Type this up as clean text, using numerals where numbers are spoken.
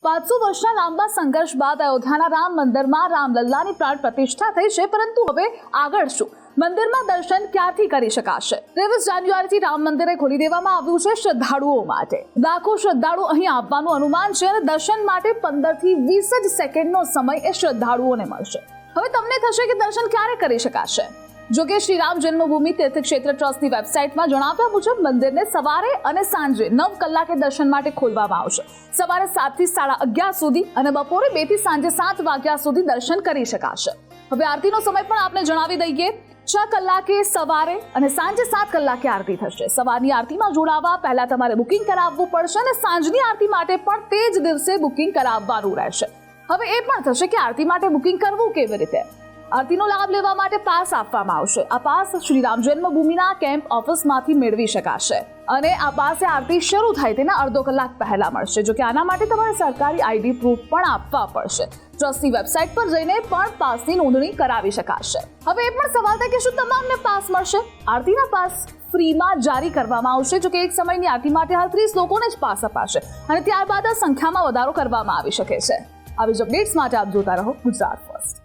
500 વર્ષના લાંબા સંઘર્ષ બાદ અયોધ્યાના રામ મંદિરમાં રામલલ્લાની પ્રાણ પ્રતિષ્ઠા થઈ છે, પરંતુ હવે આગળ શું? મંદિરમાં દર્શન ક્યારથી કરી શકાશે? 23 જાન્યુઆરીથી રામ મંદિરે ખોલી દેવામાં આવ્યું છે શ્રદ્ધાળુઓ માટે. લાખો શ્રદ્ધાળુ અહીં આવવાનું અનુમાન છે અને દર્શન માટે 15 થી 20 જ સેકન્ડનો સમય એ શ્રદ્ધાળુઓને મળશે. હવે તમને થશે કે દર્શન ક્યારે કરી શકાશે? જો કે શ્રી રામ જન્મભૂમિ તીર્થ ક્ષેત્ર ટ્રસ્ટની વેબસાઇટમાં જણાવ્યા મુજબ મંદિરને સવારે અને સાંજે 9 કલાકે દર્શન માટે ખોલવામાં આવશે. સવારે 7 થી 11:30 સુધી અને બપોરે 2 થી સાંજે 7 વાગ્યા સુધી દર્શન કરી શકાશે. હવે આરતીનો સમય પણ આપને જણાવી દઈએ. 6 કલાકે સવારે અને સાંજે 7 કલાકે આરતી થશે. સવારની આરતીમાં જોડાવા પહેલા તમારે બુકિંગ કરાવવું પડશે અને સાંજની આરતી માટે પણ તે જ દિવસે બુકિંગ કરાવવાનું રહેશે. હવે એ પણ થશે કે આરતી માટે બુકિંગ કરવું કેવી રીતે? આરતીનો લાભ લેવા માટે પાસ આપવામાં આવશે. આ પાસ શ્રી રામ જન્મભૂમિના કેમ્પ ઓફિસમાંથી મેળવી શકાશે અને આ પાસે આરતી શરૂ થાય તેના અડધો કલાક પહેલા મળશે. જો કે આના માટે તમારે સરકારી આઈડી પ્રૂફ પણ આપવા પડશે. ટ્રસ્ટની વેબસાઇટ પર જઈને પણ પાસની નોંધણી કરાવી શકાશે. હવે એ પણ સવાલ થાય કે શું તમામને પાસ મળશે? આરતીના પાસ ફ્રીમાં જારી કરવામાં આવશે. જો કે એક સમયની આરતી માટે હાલ 30 લોકોને જ પાસ અપાશે અને ત્યારબાદ આ સંખ્યામાં વધારો કરવામાં આવી શકે છે. આવી જ અપડેટ્સ માટે આપ જોતા રહો ગુજરાત ફર્સ્ટ.